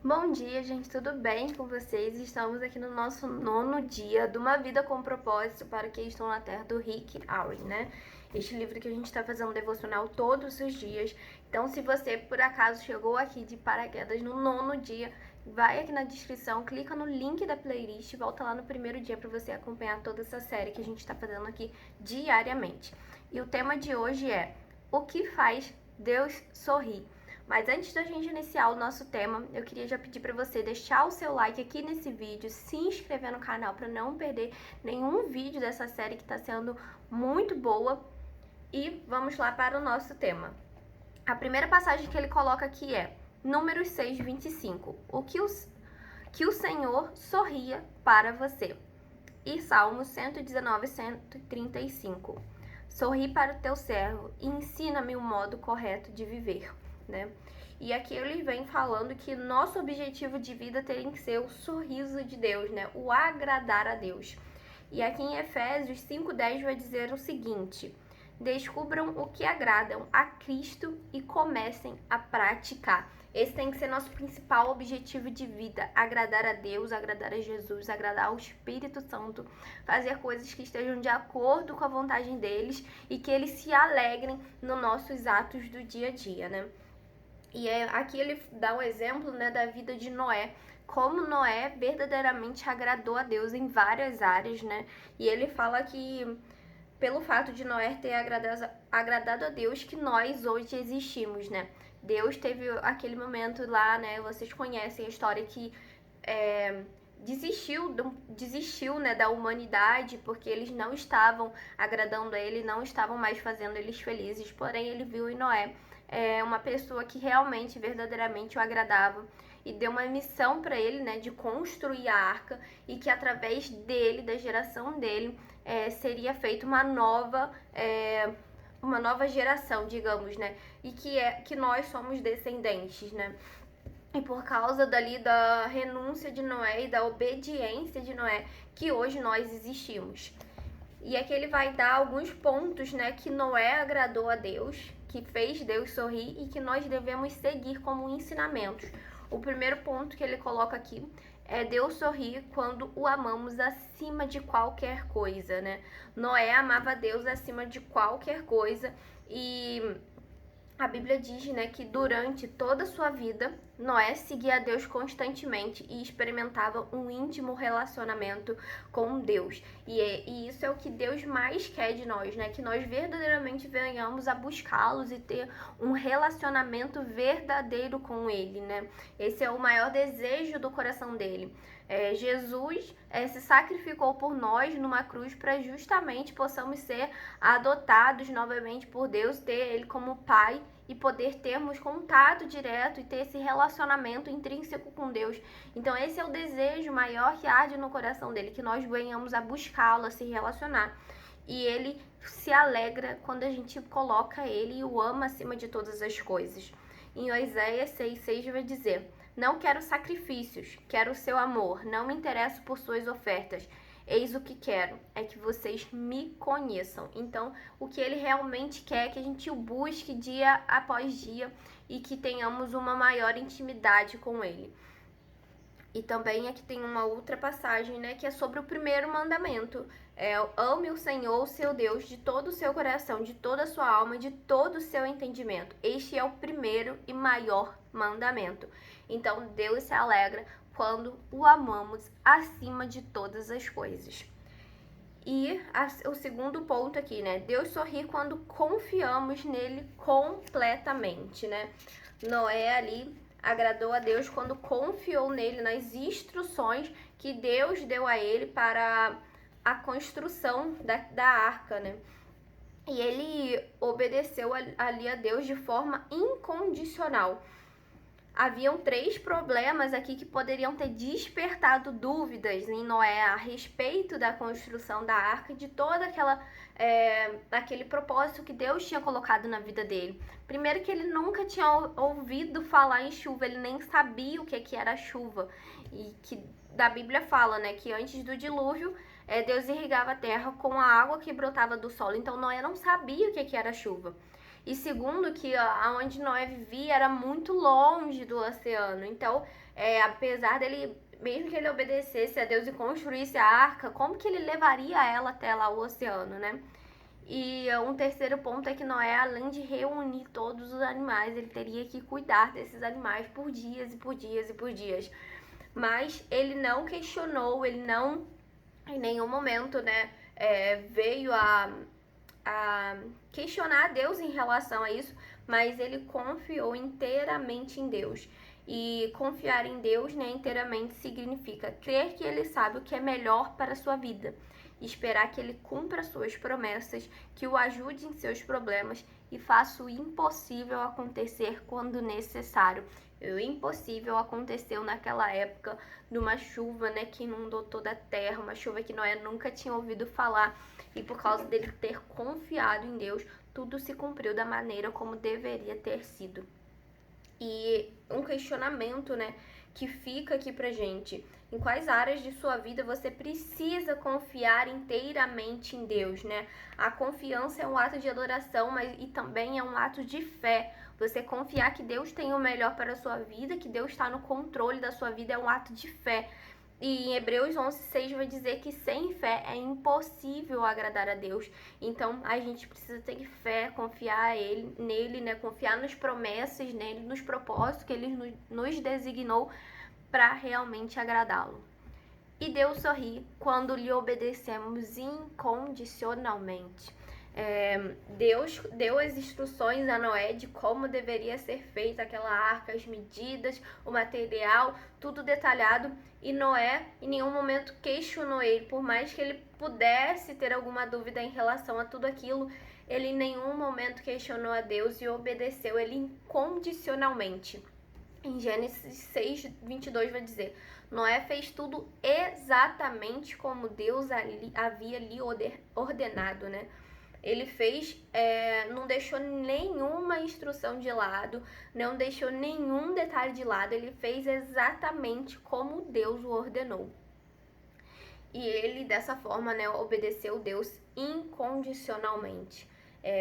Bom dia, gente, tudo bem com vocês? Estamos aqui no nosso 9º dia de Uma Vida com Propósito para Quem Estão na Terra, do Rick Warren, né? Este livro que a gente está fazendo devocional todos os dias. Então, se você, por acaso, chegou aqui de paraquedas no 9º dia, vai aqui na descrição, clica no link da playlist e volta lá no primeiro dia para você acompanhar toda essa série que a gente está fazendo aqui diariamente. E o tema de hoje é: o que faz Deus sorrir? Mas antes da gente iniciar o nosso tema, eu queria já pedir para você deixar o seu like aqui nesse vídeo, se inscrever no canal para não perder nenhum vídeo dessa série que está sendo muito boa. E vamos lá para o nosso tema. A primeira passagem que ele coloca aqui é Números 6:25. Que o Senhor sorria para você. E Salmos 119:135. Sorri para o teu servo e ensina-me o modo correto de viver, né? E aqui ele vem falando que nosso objetivo de vida tem que ser o sorriso de Deus, né? O agradar a Deus. E aqui em Efésios 5:10 vai dizer o seguinte: descubram o que agradam a Cristo e comecem a praticar. Esse tem que ser nosso principal objetivo de vida: agradar a Deus, agradar a Jesus, agradar ao Espírito Santo, fazer coisas que estejam de acordo com a vontade deles e que eles se alegrem nos nossos atos do dia a dia, né? E aqui ele dá um exemplo, né, da vida de Noé, como Noé verdadeiramente agradou a Deus em várias áreas, né? E ele fala que pelo fato de Noé ter agradado a Deus que nós hoje existimos, né? Deus teve aquele momento lá, né? Vocês conhecem a história que desistiu, né, da humanidade porque eles não estavam agradando a ele, não estavam mais fazendo eles felizes. Porém, ele viu em Noé uma pessoa que realmente, verdadeiramente o agradava e deu uma missão para ele, né, de construir a arca e que através dele, da geração dele, seria feita uma nova geração, digamos, né, e que nós somos descendentes, né. E por causa dali da renúncia de Noé e da obediência de Noé, que hoje nós existimos. E aqui ele vai dar alguns pontos, né, que Noé agradou a Deus, que fez Deus sorrir e que nós devemos seguir como ensinamentos. O primeiro ponto que ele coloca aqui é Deus sorrir quando o amamos acima de qualquer coisa, né? Noé amava Deus acima de qualquer coisa e a Bíblia diz, né, que durante toda a sua vida, Noé seguia a Deus constantemente e experimentava um íntimo relacionamento com Deus. E isso é o que Deus mais quer de nós, né? Que nós verdadeiramente venhamos a buscá-los e ter um relacionamento verdadeiro com Ele, né? Esse é o maior desejo do coração dele. Jesus se sacrificou por nós numa cruz para justamente possamos ser adotados novamente por Deus, ter Ele como Pai e poder termos contato direto e ter esse relacionamento intrínseco com Deus. Então esse é o desejo maior que arde no coração dele, que nós venhamos a buscá-lo, a se relacionar. E ele se alegra quando a gente coloca ele e o ama acima de todas as coisas. Em Oséias 6:6 vai dizer: não quero sacrifícios, quero o seu amor, não me interesso por suas ofertas. Eis o que quero, é que vocês me conheçam. Então, o que ele realmente quer é que a gente o busque dia após dia e que tenhamos uma maior intimidade com ele. E também aqui tem uma outra passagem, né, que é sobre o primeiro mandamento. Ame o Senhor, seu Deus, de todo o seu coração, de toda a sua alma, de todo o seu entendimento. Este é o primeiro e maior mandamento. Então, Deus se alegra quando o amamos acima de todas as coisas. E o segundo ponto aqui, né? Deus sorri quando confiamos nele completamente, né? Noé ali agradou a Deus quando confiou nele, nas instruções que Deus deu a ele para a construção da arca, né? E ele obedeceu ali a Deus de forma incondicional. Haviam 3 problemas aqui que poderiam ter despertado dúvidas em Noé a respeito da construção da arca e de toda aquele propósito que Deus tinha colocado na vida dele. Primeiro que ele nunca tinha ouvido falar em chuva, ele nem sabia o que era chuva. E que da Bíblia fala, né, que antes do dilúvio, Deus irrigava a terra com a água que brotava do solo. Então Noé não sabia o que era chuva. E segundo, que aonde Noé vivia era muito longe do oceano. Então, apesar dele, mesmo que ele obedecesse a Deus e construísse a arca, como que ele levaria ela até lá o oceano, né? E um terceiro ponto é que Noé, além de reunir todos os animais, ele teria que cuidar desses animais por dias e por dias e por dias. Mas ele não questionou, ele não, em nenhum momento, né, veio a questionar Deus em relação a isso, mas ele confiou inteiramente em Deus. E confiar em Deus, né, inteiramente significa crer que Ele sabe o que é melhor para a sua vida, esperar que Ele cumpra suas promessas, que o ajude em seus problemas e faça o impossível acontecer quando necessário. O impossível aconteceu naquela época de uma chuva, né, que inundou toda a terra, uma chuva que Noé nunca tinha ouvido falar, e por causa dele ter confiado em Deus, tudo se cumpriu da maneira como deveria ter sido. E um questionamento, né, que fica aqui pra gente: em quais áreas de sua vida você precisa confiar inteiramente em Deus, né? A confiança é um ato de adoração, mas e também é um ato de fé. Você confiar que Deus tem o melhor para a sua vida, que Deus está no controle da sua vida, é um ato de fé. E em Hebreus 11:6 vai dizer que sem fé é impossível agradar a Deus. Então a gente precisa ter fé, confiar nele, né? Confiar nas promessas, nele, nos propósitos que ele nos designou para realmente agradá-lo. E Deus sorri quando lhe obedecemos incondicionalmente. Deus deu as instruções a Noé de como deveria ser feita aquela arca, as medidas, o material, tudo detalhado. E Noé em nenhum momento questionou ele, por mais que ele pudesse ter alguma dúvida em relação a tudo aquilo, ele em nenhum momento questionou a Deus e obedeceu ele incondicionalmente. Em Gênesis 6:22 vai dizer: Noé fez tudo exatamente como Deus havia lhe ordenado, né? Ele fez, não deixou nenhuma instrução de lado, não deixou nenhum detalhe de lado, ele fez exatamente como Deus o ordenou. E ele, dessa forma, né, obedeceu Deus incondicionalmente.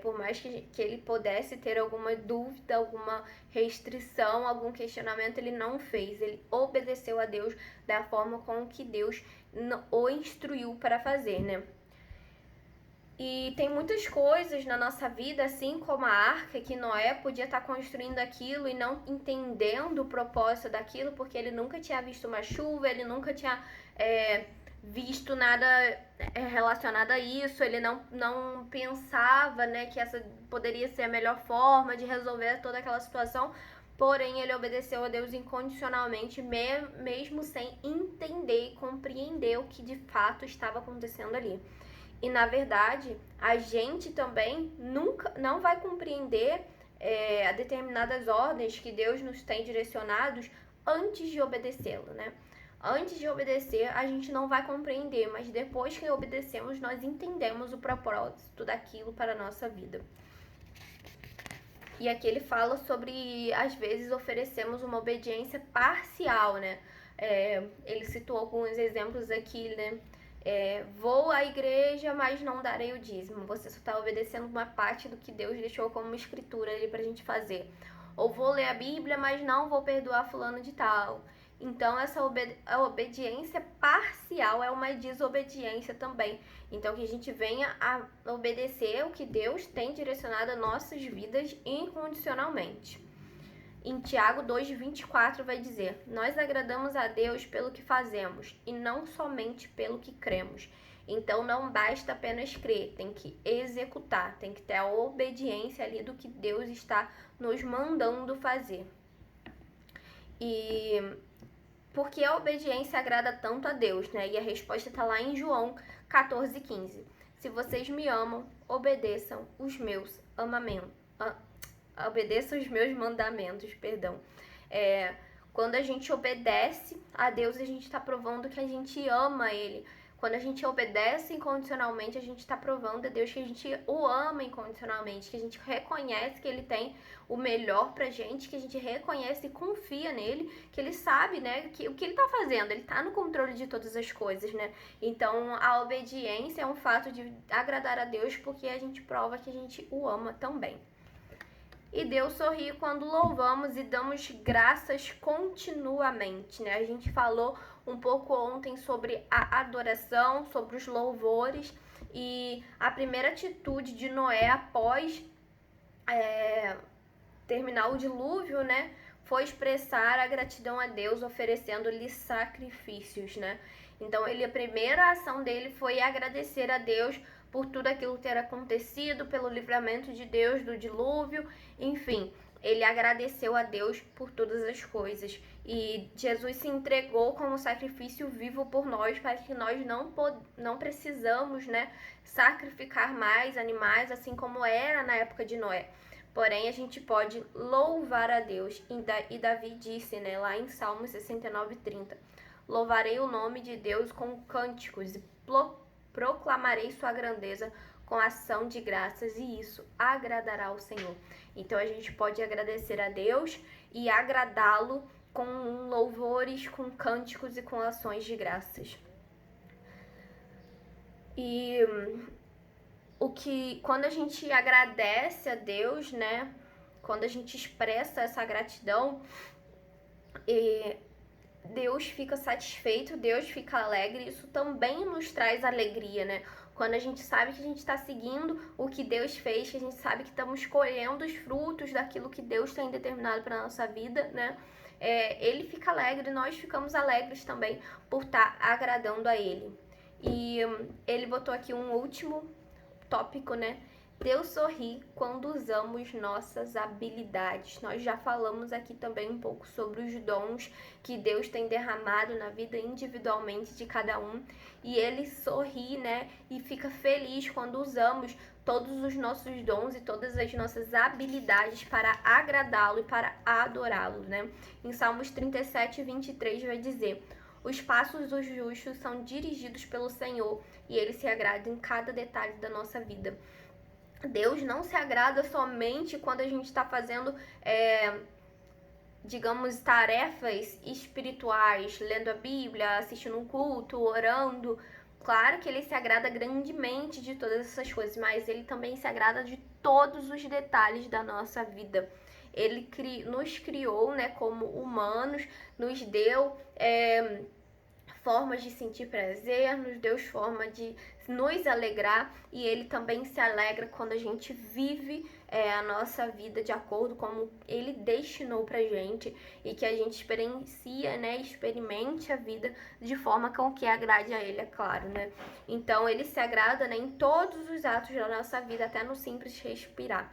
Por mais que ele pudesse ter alguma dúvida, alguma restrição, algum questionamento, ele não fez. Ele obedeceu a Deus da forma com que Deus o instruiu para fazer, né? E tem muitas coisas na nossa vida, assim como a arca, que Noé podia estar construindo aquilo e não entendendo o propósito daquilo, porque ele nunca tinha visto uma chuva, ele nunca tinha visto nada relacionado a isso, ele não pensava, né, que essa poderia ser a melhor forma de resolver toda aquela situação, porém ele obedeceu a Deus incondicionalmente, mesmo sem entender e compreender o que de fato estava acontecendo ali. E na verdade, a gente também não vai compreender determinadas ordens que Deus nos tem direcionados antes de obedecê-lo, né? Antes de obedecer, a gente não vai compreender, mas depois que obedecemos, nós entendemos o propósito daquilo para a nossa vida. E aqui ele fala sobre, às vezes, oferecemos uma obediência parcial, né? Ele citou alguns exemplos aqui, né? Vou à igreja, mas não darei o dízimo. Você só está obedecendo uma parte do que Deus deixou como escritura ali pra gente fazer. Ou vou ler a Bíblia, mas não vou perdoar fulano de tal. Então a obediência parcial é uma desobediência também. Então que a gente venha a obedecer o que Deus tem direcionado a nossas vidas incondicionalmente. Em Tiago 2:24 vai dizer: nós agradamos a Deus pelo que fazemos e não somente pelo que cremos. Então não basta apenas crer, tem que executar, tem que ter a obediência ali do que Deus está nos mandando fazer. E porque a obediência agrada tanto a Deus, né? E a resposta está lá em João 14:15. Se vocês me amam, obedeçam os meus mandamentos, perdão. Quando a gente obedece a Deus, a gente está provando que a gente ama Ele. Quando a gente obedece incondicionalmente, a gente está provando a Deus que a gente o ama incondicionalmente, que a gente reconhece que Ele tem o melhor pra gente, que a gente reconhece e confia nele, que Ele sabe, né, que o que Ele tá fazendo, Ele tá no controle de todas as coisas, né? Então, a obediência é um fato de agradar a Deus, porque a gente prova que a gente o ama também. E Deus sorri quando louvamos e damos graças continuamente, né? A gente falou um pouco ontem sobre a adoração, sobre os louvores, e a primeira atitude de Noé após terminar o dilúvio, né, foi expressar a gratidão a Deus, oferecendo-lhe sacrifícios, né? Então, a primeira ação dele foi agradecer a Deus por tudo aquilo ter acontecido, pelo livramento de Deus do dilúvio, enfim, ele agradeceu a Deus por todas as coisas. E Jesus se entregou como sacrifício vivo por nós, para que nós não precisamos, né, sacrificar mais animais, assim como era na época de Noé. Porém, a gente pode louvar a Deus. E Davi disse, né, lá em Salmos 69:30, louvarei o nome de Deus com cânticos e proclamarei sua grandeza com ação de graças, e isso agradará ao Senhor. Então, a gente pode agradecer a Deus e agradá-lo com louvores, com cânticos e com ações de graças. E quando a gente agradece a Deus, né, quando a gente expressa essa gratidão, Deus fica satisfeito, Deus fica alegre, isso também nos traz alegria, né? Quando a gente sabe que a gente está seguindo o que Deus fez, que a gente sabe que estamos colhendo os frutos daquilo que Deus tem determinado para a nossa vida, né? Ele fica alegre, nós ficamos alegres também por estar agradando a Ele. E ele botou aqui um último tópico, né? Deus sorri quando usamos nossas habilidades. Nós já falamos aqui também um pouco sobre os dons que Deus tem derramado na vida individualmente de cada um. E ele sorri, né? E fica feliz quando usamos todos os nossos dons e todas as nossas habilidades para agradá-lo e para adorá-lo, né? Em Salmos 37:23 vai dizer: os passos dos justos são dirigidos pelo Senhor e ele se agrada em cada detalhe da nossa vida. Deus não se agrada somente quando a gente está fazendo, digamos, tarefas espirituais, lendo a Bíblia, assistindo um culto, orando. Claro que ele se agrada grandemente de todas essas coisas, mas ele também se agrada de todos os detalhes da nossa vida. Ele nos criou, né, como humanos, nos deu formas de sentir prazer, nos deu forma de nos alegrar, e ele também se alegra quando a gente vive a nossa vida de acordo com como ele destinou pra gente, e que a gente experiencia, né, experimente a vida de forma com que agrade a ele, é claro, né? Então ele se agrada, né, em todos os atos da nossa vida, até no simples respirar.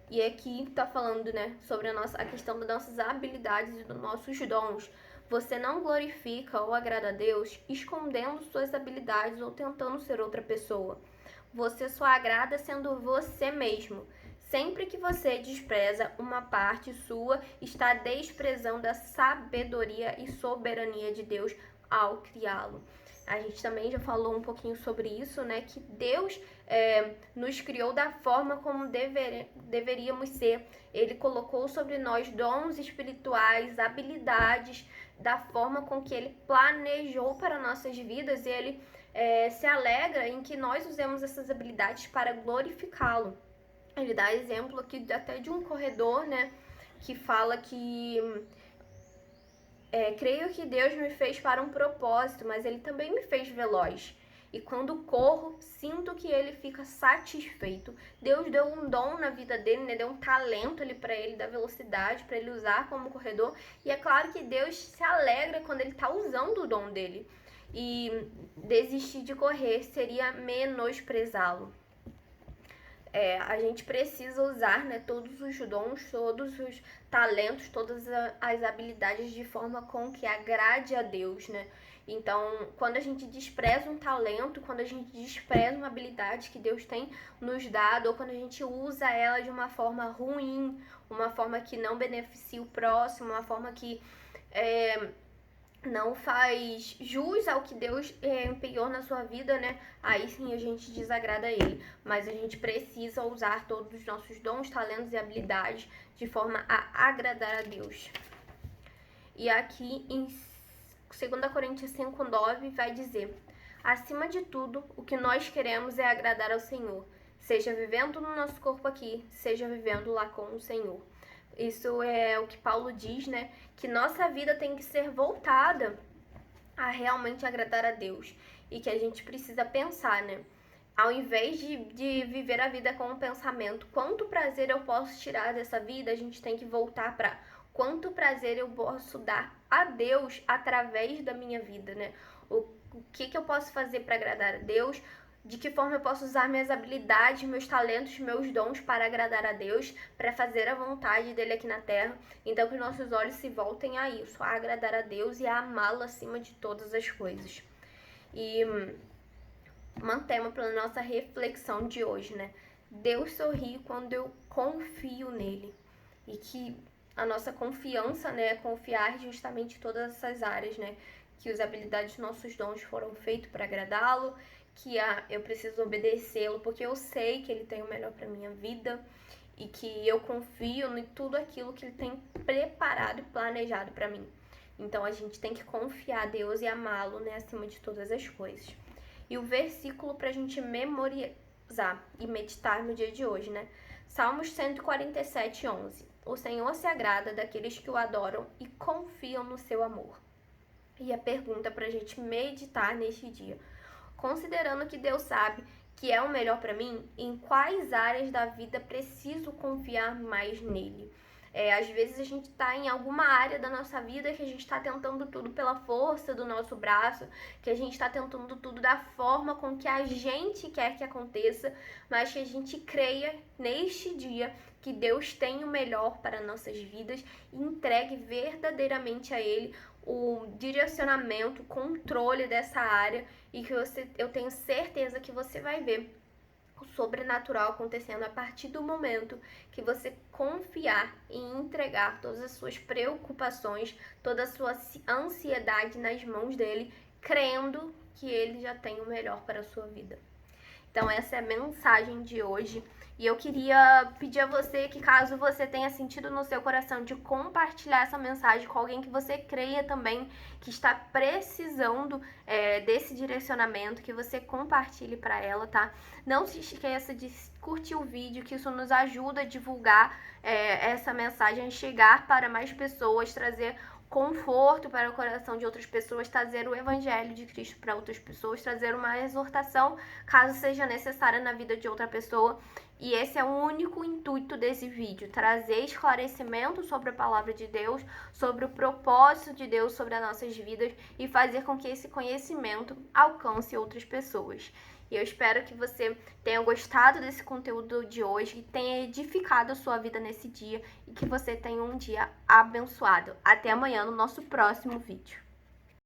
E aqui tá falando, né, sobre a questão das nossas habilidades e dos nossos dons. Você não glorifica ou agrada a Deus escondendo suas habilidades ou tentando ser outra pessoa. Você só agrada sendo você mesmo. Sempre que você despreza uma parte sua, está desprezando a sabedoria e soberania de Deus ao criá-lo. A gente também já falou um pouquinho sobre isso, né? Que Deus nos criou da forma como deveríamos ser. Ele colocou sobre nós dons espirituais, habilidades, da forma com que Ele planejou para nossas vidas, e Ele se alegra em que nós usemos essas habilidades para glorificá-lo. Ele dá exemplo aqui até de um corredor, né? Que fala que creio que Deus me fez para um propósito, mas Ele também me fez veloz. E quando corro, sinto que ele fica satisfeito. Deus deu um dom na vida dele, né? Deu um talento ali para ele, da velocidade, para ele usar como corredor. E é claro que Deus se alegra quando ele está usando o dom dele. E desistir de correr seria menosprezá-lo. A gente precisa usar, né, todos os dons, todos os talentos, todas as habilidades de forma com que agrade a Deus, né? Então, quando a gente despreza um talento, quando a gente despreza uma habilidade que Deus tem nos dado, ou quando a gente usa ela de uma forma ruim, uma forma que não beneficia o próximo, uma forma que não faz jus ao que Deus empenhou na sua vida, né? Aí sim a gente desagrada a Ele. Mas a gente precisa usar todos os nossos dons, talentos e habilidades de forma a agradar a Deus. E aqui em 2 Coríntios 5:9 vai dizer: acima de tudo, o que nós queremos é agradar ao Senhor. seja vivendo no nosso corpo aqui, seja vivendo lá com o Senhor. Isso é o que Paulo diz, né? Que nossa vida tem que ser voltada a realmente agradar a Deus. E que a gente precisa pensar, né? Ao invés de viver a vida com um pensamento, quanto prazer eu posso tirar dessa vida, a gente tem que voltar para quanto prazer eu posso dar a Deus através da minha vida, né? O que eu posso fazer para agradar a Deus? De que forma eu posso usar minhas habilidades, meus talentos, meus dons para agradar a Deus, para fazer a vontade dele aqui na terra. Então que nossos olhos se voltem a isso, a agradar a Deus e a amá-lo acima de todas as coisas. E um tema para nossa reflexão de hoje, né? Deus sorri quando eu confio nele. E que a nossa confiança, né, é confiar justamente em todas essas áreas, né? Que as habilidades, nossos dons foram feitos para agradá-lo, que eu preciso obedecê-lo porque eu sei que ele tem o melhor para minha vida e que eu confio em tudo aquilo que ele tem preparado e planejado para mim. Então a gente tem que confiar a Deus e amá-lo, né, acima de todas as coisas. E o versículo para a gente memorizar e meditar no dia de hoje, né? Salmos 147, 11. O Senhor se agrada daqueles que o adoram e confiam no seu amor. E a pergunta para a gente meditar neste dia: considerando que Deus sabe que é o melhor para mim, em quais áreas da vida preciso confiar mais nele? Às vezes a gente está em alguma área da nossa vida que a gente está tentando tudo pela força do nosso braço, que a gente está tentando tudo da forma com que a gente quer que aconteça, mas que a gente creia neste dia que Deus tem o melhor para nossas vidas e entregue verdadeiramente a Ele o direcionamento, o controle dessa área e que eu tenho certeza que você vai ver o sobrenatural acontecendo a partir do momento que você confiar e entregar todas as suas preocupações, toda a sua ansiedade nas mãos dele, crendo que ele já tem o melhor para a sua vida. Então essa é a mensagem de hoje. E eu queria pedir a você que, caso você tenha sentido no seu coração de compartilhar essa mensagem com alguém que você creia também que está precisando desse direcionamento, que você compartilhe para ela, tá? Não se esqueça de curtir o vídeo, que isso nos ajuda a divulgar essa mensagem, a chegar para mais pessoas, trazer conforto para o coração de outras pessoas, trazer o evangelho de Cristo para outras pessoas, trazer uma exortação, caso seja necessária na vida de outra pessoa. E esse é o único intuito desse vídeo, trazer esclarecimento sobre a palavra de Deus, sobre o propósito de Deus sobre as nossas vidas e fazer com que esse conhecimento alcance outras pessoas. E eu espero que você tenha gostado desse conteúdo de hoje, que tenha edificado a sua vida nesse dia e que você tenha um dia abençoado. Até amanhã no nosso próximo vídeo.